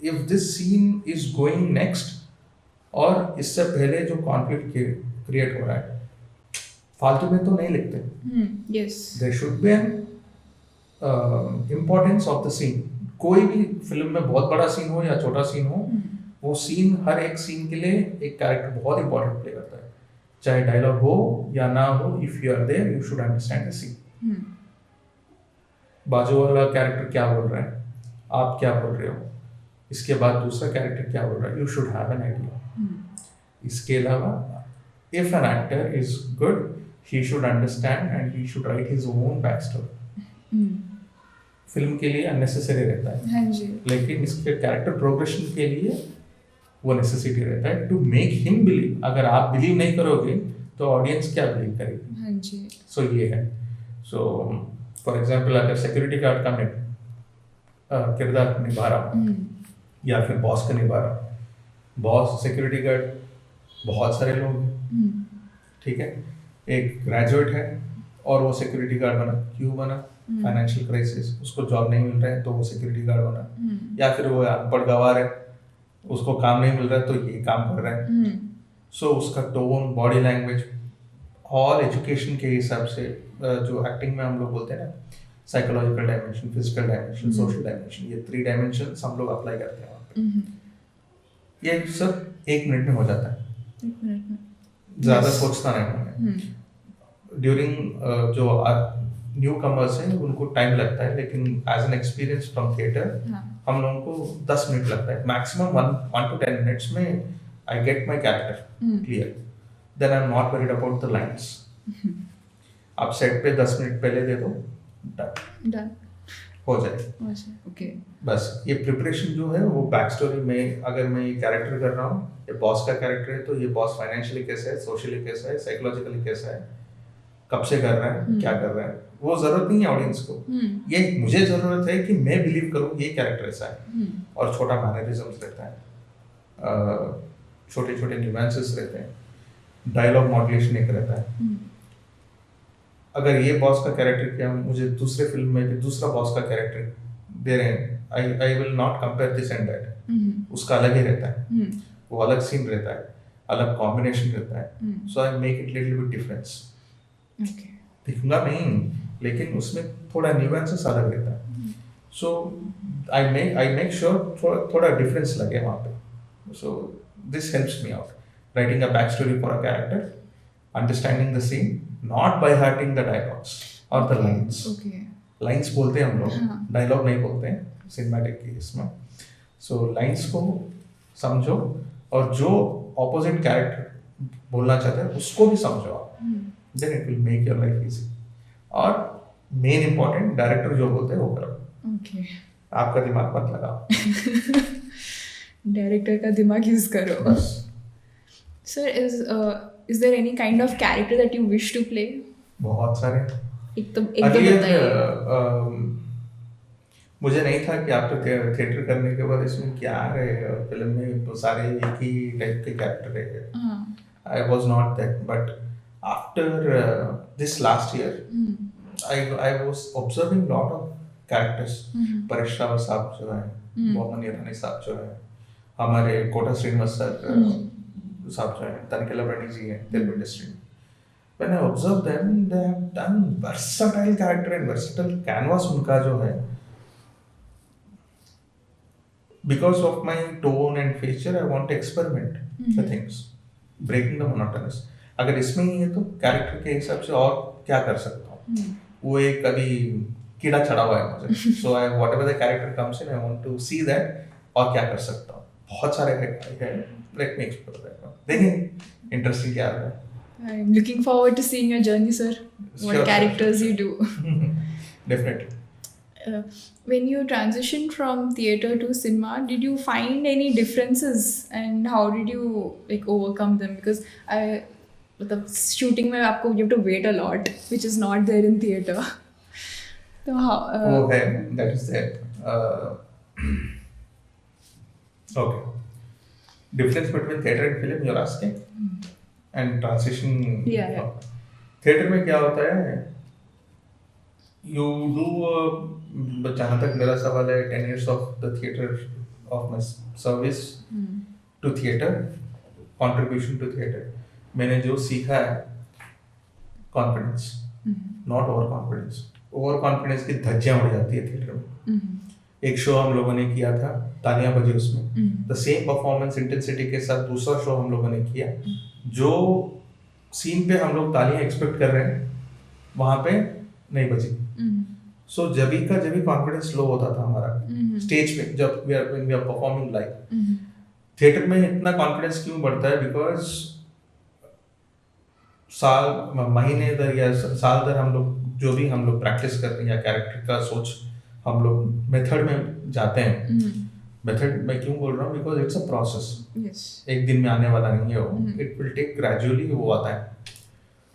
Speaker 2: If this scene is going next और इससे पहले जो कॉन्फ्लिक्ट क्रिएट हो रहा है, फालतू में तो नहीं लिखते।
Speaker 1: Yes,
Speaker 2: there should be an importance of the scene. कोई भी फिल्म में बहुत बड़ा सीन हो या छोटा सीन हो, वो सीन, हर एक सीन के लिए एक कैरेक्टर बहुत इंपॉर्टेंट प्ले करता है, चाहे डायलॉग हो या ना हो। If you are there you should understand the scene. बाजू वाला कैरेक्टर क्या बोल रहा है, आप क्या बोल रहे हो, इसके बाद दूसरा कैरेक्टर क्या बोल रहा है, you should have an idea. इसके अलावा if an actor is good, he should understand and he should write his own back story. Film के लिए अननेसेसरी रहता है,
Speaker 1: हाँ जी,
Speaker 2: लेकिन इसके कैरेक्टर प्रोग्रेशन के लिए वो नेसेसिटी रहता है, टू मेक हिम बिलीव। अगर आप बिलीव नहीं करोगे तो ऑडियंस क्या बिलीव करेगी।
Speaker 1: हाँ जी।
Speaker 2: सो ये है। सो फॉर एग्जांपल अगर सिक्योरिटी गार्ड का मैं किरदार निभा रहा हूँ या फिर बॉस का निभा रहा हूँ, बॉस, सिक्योरिटी गार्ड, बहुत सारे लोग हैं, ठीक है। एक ग्रेजुएट है और वो सिक्योरिटी गार्ड बना, क्यों बना, फाइनेंशियल क्राइसिस, उसको जॉब नहीं मिल रहा है तो वो सिक्योरिटी गार्ड बना, या फिर वो अनपढ़ गवार है, उसको काम नहीं मिल रहा है तो ये काम कर रहा है। सो उसका tone, body language, all education के हिसाब से जो एक्टिंग में हम लोग बोलते हैं ना, psychological dimension, physical dimension, social dimension, ये 3 डायमेंशन हम लोग अप्लाई करते हैं वहाँ पे। ये सब 1 मिनट में हो जाता है,
Speaker 1: 1 मिनट में,
Speaker 2: ज़्यादा सोचता नहीं हूँ मैं। ड्यूरिंग जो न्यू कमर्स हैं उनको टाइम लगता है, लेकिन as an experience from theatre
Speaker 1: हाँ
Speaker 2: हम लोगों को 10 मिनट लगता है मैक्सिमम, 1 to 10 मिनट्स में I get my character clear, then I am not worried about the lines. आप सेट पे 10 मिनट पहले दे दो, done,
Speaker 1: डन
Speaker 2: हो जाए।
Speaker 1: ओके
Speaker 2: बस ये प्रिपरेशन जो है वो बैक स्टोरी में, अगर मैं ये कैरेक्टर कर रहा हूँ, ये बॉस का कैरेक्टर है, तो ये बॉस फाइनेंशियली कैसा है, सोशली कैसा है, साइकोलॉजिकली कैसा है, कब से कर रहा है, क्या कर रहा है, वो जरूरत नहीं है ऑडियंस को। ये मुझे जरूरत है कि मैं बिलीव करूँ ये कैरेक्टर ऐसा है, और छोटा मैनरिज्म्स रहता है, छोटे छोटे न्यूएंसेस रहते हैं, डायलॉग मॉड्यूलेशन एक रहता है। अगर ये बॉस का कैरेक्टर किया, मुझे दूसरे फिल्म में भी दूसरा बॉस का कैरेक्टर दे रहे हैं, I will not compare this and that, उसका अलग ही रहता है, वो अलग सीन रहता है, अलग कॉम्बिनेशन रहता है, so I make it little bit difference.
Speaker 1: Okay
Speaker 2: दिखूंगा नहीं, लेकिन उसमें थोड़ा न्यूएंसेस अलग रहता है, सो आई मेक श्योर थोड़ा डिफरेंस लगे वहाँ पे। So this helps me out writing a back story for a character, understanding the scene, not by hearting the dialogues और द लाइन्स।
Speaker 1: ओके
Speaker 2: लाइन्स बोलते हैं हम लोग,
Speaker 1: हाँ।
Speaker 2: डायलॉग नहीं बोलते हैं सिनेमैटिक की इसमें। सो लाइन्स को समझो, और जो ऑपोजिट कैरेक्टर बोलना चाहते हैं उसको भी समझो आप, then it will make your life easy. और मेन इंपॉर्टेंट, डायरेक्टर जो बोलते हैं वो करो,
Speaker 1: ओके
Speaker 2: आपका दिमाग मत लगाओ।
Speaker 1: डायरेक्टर का दिमाग यूज करो।
Speaker 2: बस
Speaker 1: sir is there any kind of character that you wish to play?
Speaker 2: बहुत सारे।
Speaker 1: एकदम
Speaker 2: Earlier,
Speaker 1: बताइए।
Speaker 2: मुझे नहीं था कि आप तो थिएटर करने के बाद इसमें क्या है, फिल्म में तो सारे एक ही टाइप के कैरेक्टर है।
Speaker 1: हाँ
Speaker 2: I was not that, but after this last year, I was observing lot of characters. Paresh Rawal साहब जो है, मोहम्मद ईरानी साहब जो है, हमारे कोटा श्रीनिवास सर साहब जो है, तनिकेला बनी जी है तेलुगु इंडस्ट्री में। When I observe them, they have done versatile character and versatile canvas उनका जो है, because of my tone and feature, I want to experiment the things, breaking the monotonous. अगर इसमें ही है तो कैरेक्टर के हिसाब से और क्या कर सकता हूँ, वो एक अभी कीड़ा चढ़ा हुआ है मुझे, so I whatever the character comes in, I want to see that और क्या कर सकता हूँ। बहुत सारे है, let me explore that. देखें इंटरेस्टिंग क्या है।
Speaker 1: I'm looking forward to seeing your journey, sir. What
Speaker 2: Sure,
Speaker 1: characters you do.
Speaker 2: Definitely.
Speaker 1: When you transitioned from theater to cinema, did you find any differences, and how did you like overcome them? Because मतलब shooting में आपको you have to wait a lot, which is not there in theater. So how?
Speaker 2: वो है, that is there. Okay. Difference between theater and film, you're asking? And transition.
Speaker 1: Yeah.
Speaker 2: Theatre में क्या होता है, you do, जहाँ तक मेरा सवाल है, 10 years of the theater of my service to theater, contribution to theater, मैंने जो सीखा है, confidence, not over confidence. Over confidence की धज्जियाँ उड़ जाती है थिएटर में। एक शो हम लोगों ने किया था, तालियां बजी उसमें, द सेम परफॉर्मेंस इंटेंसिटी के साथ दूसरा शो हम लोगों ने किया, जो सीन पे हम लोग तालियां एक्सपेक्ट कर रहे हैं वहां पे नहीं बजी। सो जब भी कॉन्फिडेंस लो होता था हमारा स्टेज पे, जब we are performing live. Theatre में इतना कॉन्फिडेंस क्यों बढ़ता है, बिकॉज महीने दर या साल दर हम लोग जो भी हम लोग प्रैक्टिस करते हैं, या कैरेक्टर का सोच हम लोग मेथड में जाते हैं। मेथड मैं क्यों बोल रहा हूँ, बिकॉज इट्स अ प्रोसेस, एक दिन में आने वाला नहीं है वो, इट विल टेक ग्रेजुअली, वो आता है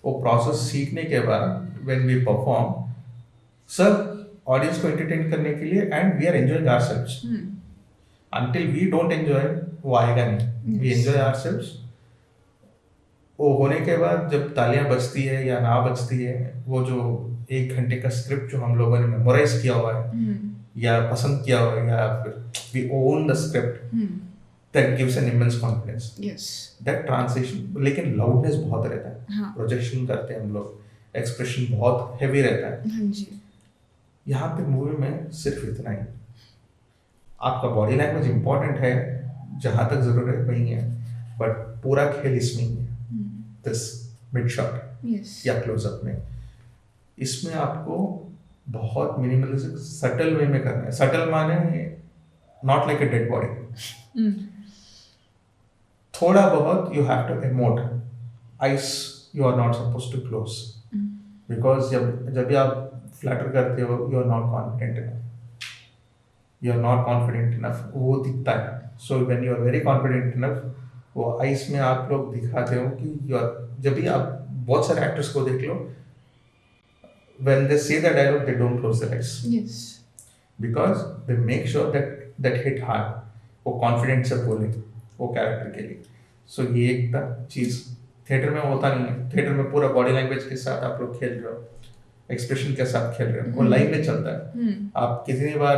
Speaker 2: वो प्रोसेस। सीखने के बाद when we perform, sir audience को एंटरटेन करने के लिए, and we are enjoying ourselves, until we don't enjoy वो आएगा नहीं। वी एंजॉय आवरसेल्व्स, वो होने के बाद जब तालियां बजती है या ना बजती है, वो जो 1 घंटे का स्क्रिप्ट जो हम लोगों ने मेमोराइज किया हुआ है या पसंद किया हुआ है, या फिर we own the script, that gives an immense confidence. That translation, लेकिन लाउडनेस बहुत रहता है, प्रोजेक्शन करते हैं हम लोग, एक्सप्रेशन बहुत हैवी रहता है। यहाँ पे मूवी में सिर्फ इतना ही, आपका बॉडी लैंग्वेज इंपॉर्टेंट है जहाँ तक जरूरत वही है, बट पूरा खेल इसमें ही है। दिस मिड शॉट या क्लोजअप में इसमें आपको बहुत मिनिमलिस्टिक सटल वे में करना है. सटल माने not like a dead body. थोड़ा बहुत you have to emote. Eyes you are not suppose to close, because जब जब भी आप फ्लटर करते हो you are not confident enough. You are not confident enough, वो दिखता है. So when you are very confident enough, वो आइस में आप लोग दिखाते हो कि यू आर. जब भी आप बहुत सारे एक्टर्स को देख लो, when they say the dialogue they don't close their eyes.
Speaker 1: Yes.
Speaker 2: Because they make sure that hit hard. वो कॉन्फिडेंट से बोले वो कैरेक्टर के लिए. सो ये एक चीज थिएटर में होता नहीं है. थिएटर में पूरा बॉडी लैंग्वेज के साथ आप लोग खेल रहे हो, एक्सप्रेशन के साथ खेल रहे हो, वो लाइव में चलता है. आप कितनी बार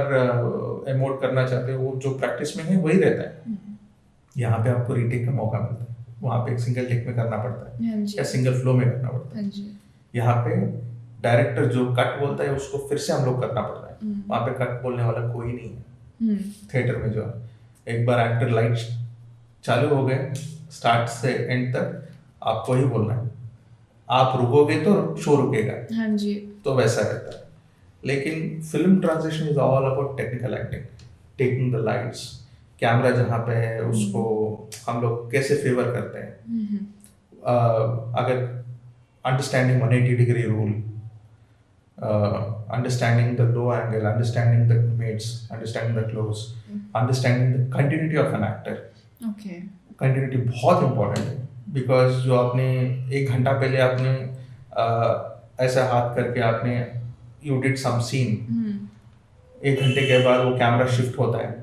Speaker 2: एमोट करना चाहते हो, वो जो प्रैक्टिस में है वही रहता है. यहाँ पे आपको रीटेक का मौका मिलता है, वहाँ पे एक सिंगल टेक में करना पड़ता है या सिंगल फ्लो में करना पड़ता है. यहाँ पे डायरेक्टर जो कट बोलता है उसको फिर से हम लोग करना पड़ता है. वहाँ पे कट बोलने वाला कोई नहीं है. थिएटर में जो है एक बार एक्टर लाइट चालू हो गए, स्टार्ट से एंड तक आपको ही बोलना है. आप रुकोगे तो शो रुकेगा.
Speaker 1: हाँ जी.
Speaker 2: तो वैसा रहता है. लेकिन film transition is all about technical acting, taking the lights, camera जहाँ पे है उसको हम लोग कैसे फेवर करते हैं. अगर understanding 180 degree rule, understanding the low angle, understanding the images, understanding the close, understanding the continuity of an actor.
Speaker 1: Okay.
Speaker 2: Continuity बहुत important है, because जो आपने 1 घंटा पहले आपने ऐसा हाथ करके आपने you did some scene, 1 घंटे के बाद वो कैमरा शिफ्ट होता है,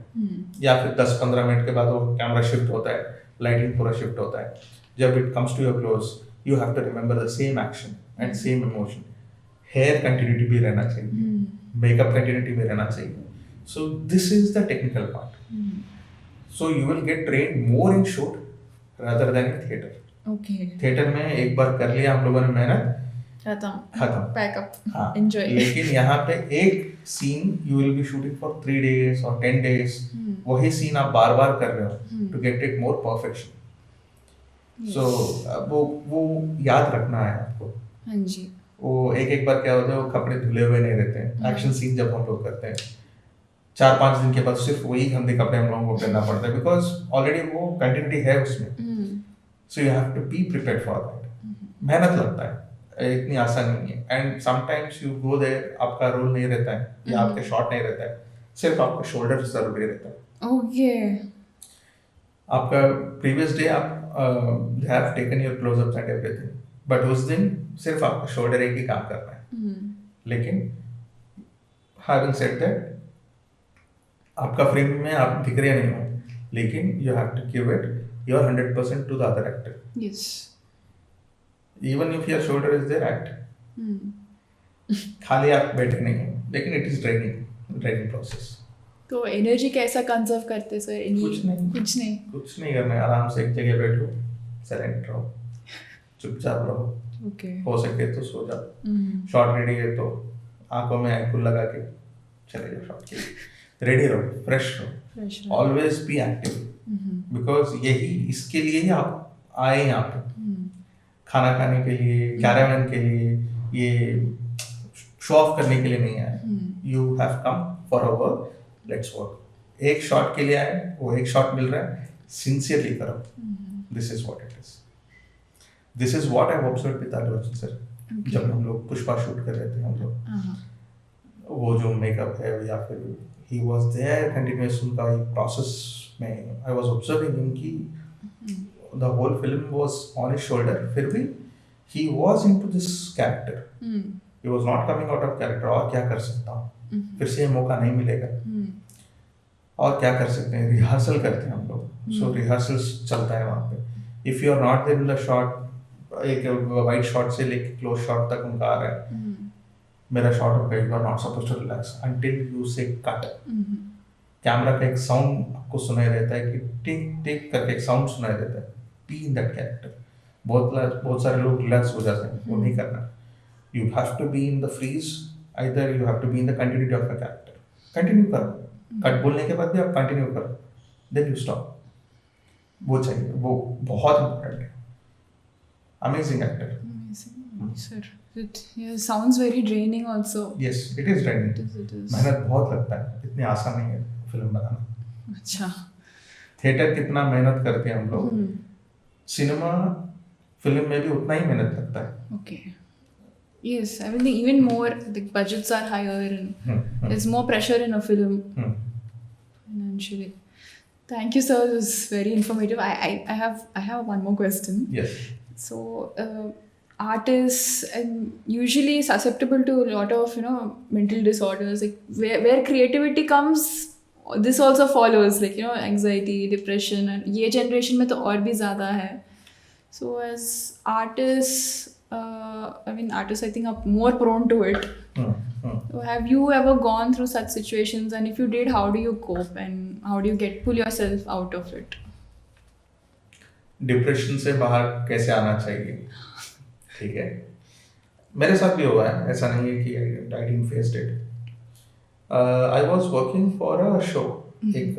Speaker 2: या फिर 10-15 मिनट के बाद वो कैमरा शिफ्ट होता है, लाइटिंग पूरा शिफ्ट होता है. जब it comes to your close, you have to remember the same action and same emotion. Hair continuity भी रहना चाहिए, मेकअप कंटिन्यूटी भी रहना चाहिए. So this is the technical part. So you will get train more in shoot rather than in theatre.
Speaker 1: Okay.
Speaker 2: Theatre में एक बार कर लिया हम लोगों ने मेहनत, खत्म,
Speaker 1: पैकअप,
Speaker 2: हाँ,
Speaker 1: एंजॉय.
Speaker 2: लेकिन यहाँ पे एक seen you will be shooting for 3 days और 10 days. वही सीन आप बार बार कर रहे हो to get it more perfection. So वो याद रखना है आपको.
Speaker 1: हाँ जी.
Speaker 2: वो एक बार क्या होता है, वो कपड़े धुले हुए नहीं रहते हैं. एक्शन सीन जब हम लोग करते हैं 4-5 दिन के बाद सिर्फ वही गंदे कपड़े हम लोगों को पहनना पड़ता है, बिकॉज ऑलरेडी वो कंटिन्यूटी है उसमें. So you have to be prepared for that. मेहनत लगता है, इतनी आसान नहीं है. And sometimes you go there, आपका रोल नहीं रहता है या आपके शॉट नहीं रहता है, सिर्फ आपका शोल्डर जरूरी रहता है.
Speaker 1: ओके.
Speaker 2: आपका प्रीवियस डे आप they have taken your close-ups and everything, but उस दिन सिर्फ आपका शोल्डर एक ही काम करना है. लेकिन हैविंग सेड दैट, आपका फ्रेम में आप दिख रहे नहीं हो, लेकिन you have to give it your 100% to the other actor.
Speaker 1: Yes.
Speaker 2: Even if your shoulder is there, act. खाली आप बैठे नहीं हो, लेकिन इट इज ड्रेनिंग प्रोसेस.
Speaker 1: तो एनर्जी कैसा कंजर्व करते सर?
Speaker 2: कुछ नहीं करना है. आराम से एक जगह बैठो, साइलेंट रहो, चुपचाप रहो.
Speaker 1: ओके.
Speaker 2: हो सके तो सो जाओ. शॉट रेडी है तो आंखों में आईकुल लगा के चले जाओ शॉट के लिए. रेडी रहो, फ्रेश रहो, ऑलवेज बी एक्टिव, बिकॉज यही इसके लिए ही आप आए यहाँ पे. खाना खाने के लिए, कैरावन के लिए, ये शो ऑफ करने के लिए नहीं आए. You have come for a work, let's work. एक शॉट के लिए आए, वो एक शॉट मिल रहा है, सिंसियरली करो. This is what it is. This is what I have observed with Allu Arjun sir. जब हम लोग पुष्पा शूट कर रहे थे, हम लोग वो जो मेकअप है या फिर ही वाज देयर कंटिन्यूअस, उनका प्रोसेस में आई वाज ऑब्जर्विंग हिम कि the whole film was on his shoulder, फिर भी he was into this character. He was not coming out of character. और क्या कर सकता हूँ, फिर से ये मौका नहीं मिलेगा, और क्या कर सकते हैं. रिहर्सल करते हैं हम लोग. सो रिहर्सल्स चलता है वहाँ पे. If you are not there in the shot, एक वाइड शॉट से लेके क्लोज शॉट तक उनका आ रहा है, मेरा शॉट हो गया, you are not supposed to relax until you say cut. Camera का एक साउंड आपको सुनाई देता है कि टिक टिक करके एक साउंड सुनाई देता है. Be in that character. बहुत सारे लोग रिलैक्स हो जाते हैं, वो नहीं करना. You have to be in the freeze, either you have to be in the continuity of the character. Continue करो, कट बोलने के बाद भी आप कंटिन्यू करो, देन यू स्टॉप. वो चाहिए, वो बहुत इंपॉर्टेंट है. Amazing actor.
Speaker 1: Sir. It sounds very draining also.
Speaker 2: Yes, it is draining.
Speaker 1: It is.
Speaker 2: मेहनत बहुत लगता है, इतनी आसान नहीं है फिल्म बनाना।
Speaker 1: अच्छा।
Speaker 2: थिएटर कितना मेहनत करते हैं हम लोग, सिनेमा फिल्म में भी उतना ही मेहनत लगता है।
Speaker 1: Okay. Yes, I mean even more. The budgets are higher and there's more pressure in a film financially. Thank you, sir. It was very informative. I have one more question.
Speaker 2: Yes.
Speaker 1: So, artists and usually susceptible to a lot of mental disorders. Like where creativity comes, this also follows. Like anxiety, depression, and ये generation में तो और भी ज़्यादा है. So as artists, artists I think are more prone to it. So have you ever gone through such situations, and if you did, how do you cope and how do you pull yourself out of it?
Speaker 2: Depression से बाहर कैसे आना चाहिए, ठीक है, मेरे साथ भी हुआ है, ऐसा नहीं है कि I didn't face it. I was working for a show, एक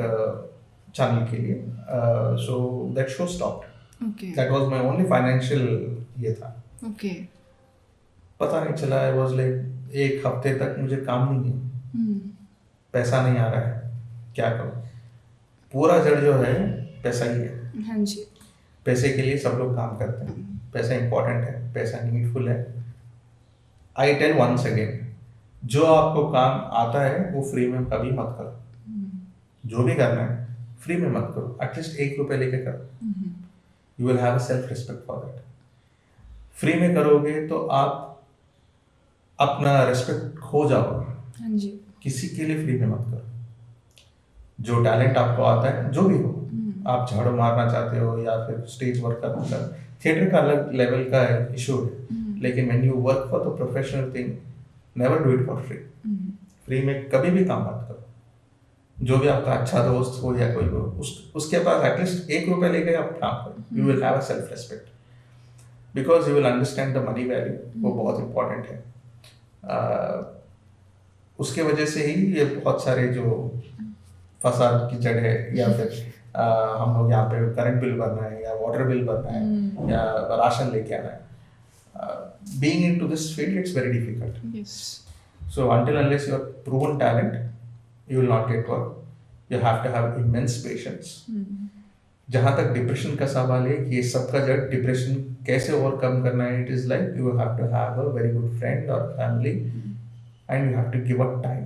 Speaker 2: चैनल के लिए, so that show stopped.
Speaker 1: Okay.
Speaker 2: That was my only financial ये था।
Speaker 1: Okay.
Speaker 2: पता नहीं चला, आई वाज लाइक एक हफ्ते तक मुझे काम नहीं है, पैसा नहीं आ रहा है, क्या करूं। पूरा जड़ जो है पैसा ही है।
Speaker 1: हाँ जी।
Speaker 2: पैसे के लिए सब लोग काम करते हैं, पैसा इंपॉर्टेंट है, पैसा नीडफुल है। आई टेल वंस अगेन, जो आपको काम आता है वो फ्री में कभी मत करो। जो भी करना है फ्री में मत करो, एटलीस्ट ₹1 लेके करो। You will have a self respect for that. Free में करोगे तो आप अपना रिस्पेक्ट खो जाओगे।
Speaker 1: हाँ जी।
Speaker 2: किसी के लिए फ्री में मत करो। जो टैलेंट आपको आता है, जो भी हो, आप झाड़ू मारना चाहते हो या फिर स्टेज वर्क करना चाहते हो, थिएटर का अलग लेवल का इशू है, लेकिन when you work for the professional thing, never do it for free. Free में कभी भी काम मत करो। जो भी आपका अच्छा दोस्त हो या कोई हो, उसके पास एटलीस्ट ₹1 लेके आप काम करो। You will have a self respect, because you will understand the money value, वो बहुत इंपॉर्टेंट है। उसके वजह से ही ये बहुत सारे जो फसाद की जड़ है, या फिर हम लोग यहाँ पे करंट बिल भरना है या वाटर बिल भरना है या राशन लेके आना है, being into this field it's very difficult.
Speaker 1: Yes.
Speaker 2: So until unless you have proven talent, you will not get work. You have to have immense patience. जहाँ तक डिप्रेशन का सवाल है, ये सबका जड़ डिप्रेशन कैसे ओवरकम करना है, it is like you have to have a very good friend और family and you have to give up time.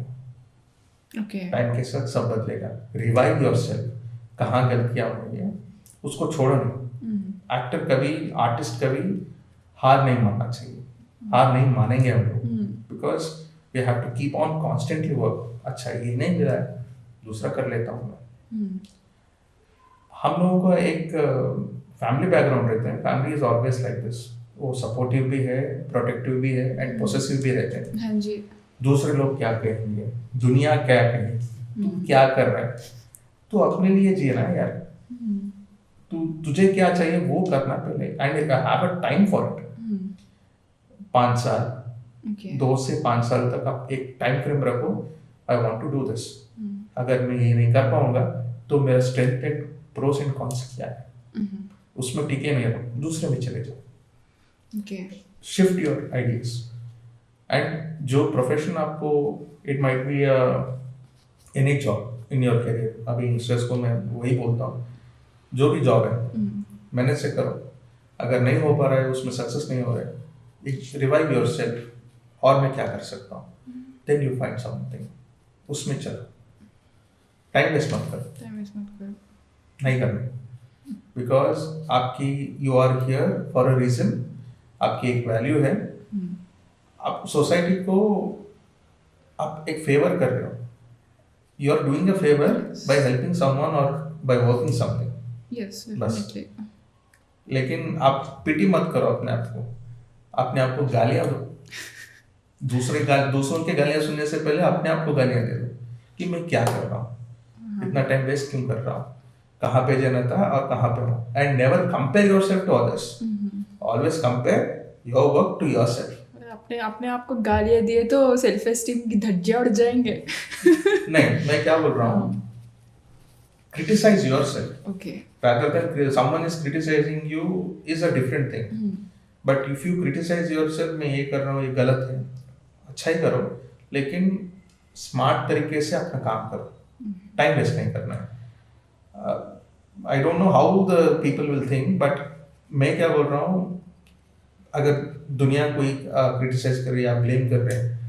Speaker 1: Okay.
Speaker 2: Time के साथ सब बदलेगा। रिवाइव योरसेल्फ, कहाँ गलतियाँ हुई हैं उसको छोड़ो नहीं। एक्टर कभी, आर्टिस्ट कभी हार नहीं मानना चाहिए, हार नहीं मानेंगे हम लोग, because we have to keep on constantly work. अच्छा ये नहीं मिला है, दूसरा कर लेता हूँ मैं। हम लोगों का एक फैमिली बैकग्राउंड रहता है, family is always like this, वो सपोर्टिव भी है, प्रोटेक्टिव भी है एंड पोसेसिव भी रहते हैं।
Speaker 1: हाँ जी।
Speaker 2: दूसरे लोग क्या कहेंगे, दुनिया क्या कहेगी, तू क्या कर रहा है, तो अपने लिए जीना है यार। तुझे क्या चाहिए वो करना पहले, and have a time for it. 5 साल,
Speaker 1: Okay.
Speaker 2: 2 से 5 साल तक आप एक टाइम फ्रेम रखो, I want to do this. अगर मैं ये नहीं कर पाऊंगा तो मेरा strength and pros and cons क्या है, उसमें टिके नहीं रहो, दूसरे में चले जाओ।
Speaker 1: Okay.
Speaker 2: Shift your ideas and जो प्रोफेशन आपको, it might be any job in your career. अभी यंगस्टर्स को मैं वही बोलता हूँ, जो भी जॉब है मेहनत से करो। अगर नहीं हो पा रहा है, उसमें सक्सेस नहीं हो रहा है, रिवाइव योर सेल्फ, और मैं क्या कर सकता हूँ, देन यू फाइंड समथिंग, उसमें चलो। टाइम वेस्ट मत करो,
Speaker 1: Time is not good.
Speaker 2: नहीं करना, बिकॉज आपकी, you are here for a reason, आपकी एक वैल्यू है। आप सोसाइटी को आप एक फेवर कर रहे हो, you are doing a favour by helping someone और बाय वर्किंग समथिंग।
Speaker 1: Yes,
Speaker 2: बस।
Speaker 1: definitely.
Speaker 2: लेकिन आप पिटी मत करो अपने आप को, अपने आप को गालियां दो। दूसरों के गालियां सुनने से पहले अपने आप को गालियां दे दो कि मैं क्या कर रहा हूँ, इतना टाइम वेस्ट क्यों कर रहा हूँ, कहाँ पे जाना था और कहाँ पे हूँ। And never compare yourself to others, always compare your work to yourself.
Speaker 1: अपने अपने आप को गालियाँ दिए तो सेल्फ एस्टीम की धज्जियाँ उड़ जाएंगे।
Speaker 2: नहीं, मैं क्या बोल रहा हूँ, criticize yourself
Speaker 1: Okay.
Speaker 2: rather than someone is criticizing you is a different thing. But if you criticise yourself, मैं ये कर रहा हूँ, ये गलत है, अच्छा ही करो, लेकिन स्मार्ट तरीके से अपना काम करो, टाइम वेस्ट नहीं करना है. I don't know how the people will think, but मैं क्या बोल रहा हूँ, अगर दुनिया कोई क्रिटिसाइज कर रही है, आप ब्लेम कर रहे हैं,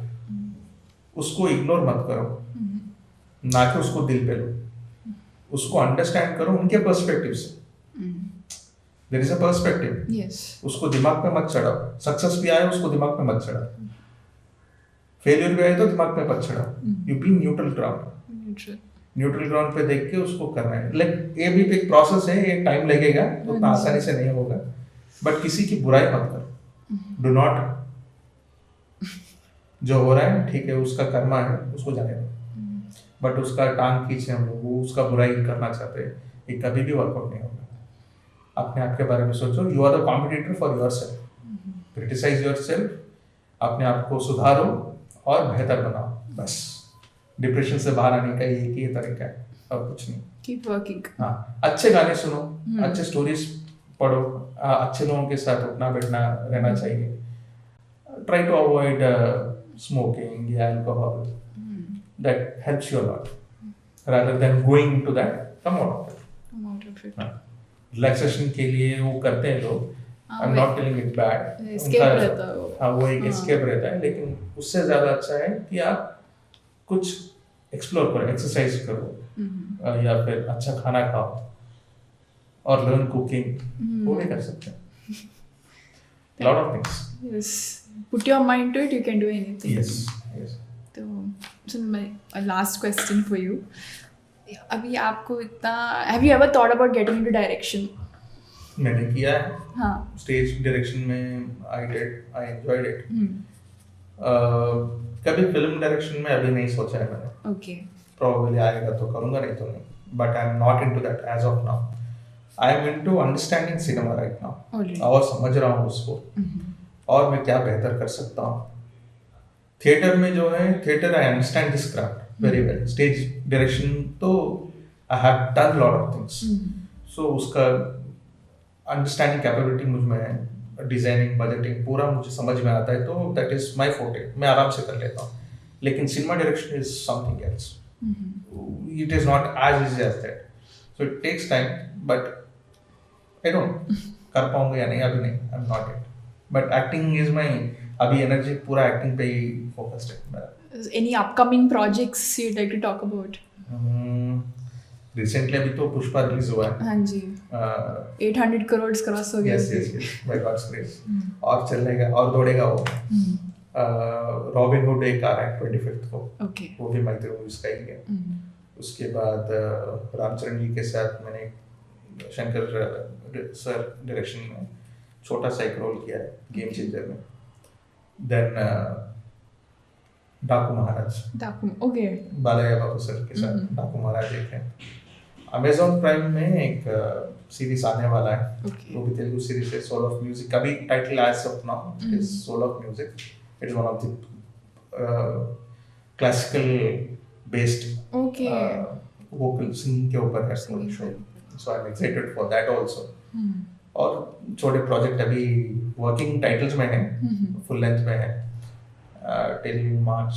Speaker 2: उसको इग्नोर मत करो, ना कि उसको दिल पे लो, उसको अंडरस्टैंड करो उनके पर्सपेक्टिव से. There is a perspective.
Speaker 1: Yes.
Speaker 2: उसको दिमाग पे मत चढ़ाओ. सक्सेस भी आए उसको दिमाग पे मत चढ़ाओ, फेलियर भी आए तो दिमाग पे मत चढ़ाओ. You B neutral ground. Neutral ground पे देख के उसको करना है. लाइक ये भी एक प्रोसेस है, ये टाइम लगेगा, तो उतना आसानी से नहीं होगा, बट किसी की बुराई मत करो. Do not. जो हो रहा है ठीक है, उसका कर्मा है, उसको जाने दो, बट उसका टांग खींचे हम लोग, वो उसका बुराई करना चाहते हैं, ये कभी भी वर्कआउट नहीं होगा. अपने आप के बारे में सोचो. You are the competitor for yourself. Criticise yourself, अपने आप को सुधारो और बेहतर बनाओ. बस डिप्रेशन से बाहर आने का एक ही तरीका है, और कुछ नहीं.
Speaker 1: Keep working.
Speaker 2: हाँ, अच्छे गाने सुनो, अच्छे स्टोरीज पढ़ो, अच्छे लोगों के साथ उठना बैठना रहना चाहिए. ट्राई टू अवॉइड स्मोकिंग या alcohol. That helps you a lot, rather than going to that. Come out of it. Relaxation के लिए वो करते हैं लोग. I am not telling it bad.
Speaker 1: Escape रहता है वो.
Speaker 2: हाँ, वो एक एस्केप रहता है, लेकिन उससे ज़्यादा अच्छा है कि आप कुछ एक्सप्लोर करो, एक्सरसाइज करो, या फिर अच्छा खाना खाओ, और लर्न कुकिंग. वो भी कर सकते हैं. Lot of things.
Speaker 1: Yes. Put your mind to it, you can do anything.
Speaker 2: Yes, yes.
Speaker 1: तो my last question for you. अभी आपको इतना, have you ever thought about getting into direction?
Speaker 2: मैंने किया है.
Speaker 1: हाँ.
Speaker 2: स्टेज डायरेक्शन में आई एंजॉयड इट. कभी फिल्म डायरेक्शन में अभी नहीं सोचा है मैंने.
Speaker 1: Okay.
Speaker 2: प्रोबेबली आएगा तो करूँगा, नहीं तो नहीं. But I am not into that as of now. I am into understanding cinema right now, और समझ रहा हूँ उसको, और मैं क्या बेहतर कर सकता हूँ. थिएटर में जो है, theatre I understand this craft very well. Stage direction तो I have done lot of things, so उसका अंडरस्टैंडिंग कैपेबिलिटी मुझ में है. डिजाइनिंग, बजटिंग पूरा मुझे समझ में आता है, तो दैट इज माय फोर्टे. मैं आराम से कर लेता हूँ. लेकिन cinema direction is something else. It is not as easy as that, so it takes time. But I don't कर पाऊंगा या नहीं, अभी नहीं. I am not it. But acting is my, अभी एनर्जी पूरा एक्टिंग पे ही फोकस्ड है मेरा.
Speaker 1: Any upcoming projects you'd like to talk about?
Speaker 2: Recently अभी तो पुष्पा रिलीज हुआ है.
Speaker 1: हाँ जी. 800 crores क्रॉस हो गया.
Speaker 2: Yes yes yes, by God's grace. और चलेगा और दौड़ेगा वो. रॉबिन हुड एक आ रहा है 25th को.
Speaker 1: Okay.
Speaker 2: वो भी मैत्री मूवीज का ही है. उसके बाद रामचरण जी के साथ मैंने शंकर सर डायरेक्शन में छोटा सा एक रोल किया है, गेम चेंजर में. देन डाकू महाराज.
Speaker 1: ओके.
Speaker 2: बालाया बाबू सर के साथ डाकू महाराज एक है. अमेजॉन प्राइम में एक सीरीज आने वाला है.
Speaker 1: Okay.
Speaker 2: वो भी तेलुगु सीरीज है, सोल ऑफ म्यूजिक. अभी title as of now is soul of music. It is one of the classical based vocal singing के ऊपर है show. So I am excited for that also. और छोटे प्रोजेक्ट अभी वर्किंग टाइटल्स में है, full length में है. टिल मार्च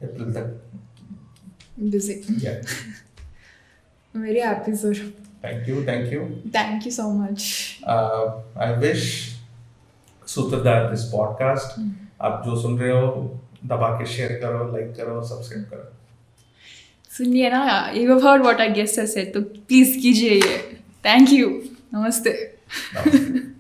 Speaker 2: अप्रैल तक.
Speaker 1: Busy.
Speaker 2: Yeah.
Speaker 1: I'm very happy, sir.
Speaker 2: Thank you.
Speaker 1: Thank you so much.
Speaker 2: I wish सूत्रधार दिस पॉडकास्ट, आप जो सुन रहे हो दबा के शेयर करो, लाइक करो, सब्सक्राइब करो.
Speaker 1: सुनिए ना, you have heard what our guest has said, तो प्लीज कीजिए ये. Thank you. नमस्ते.
Speaker 2: नमस्ते.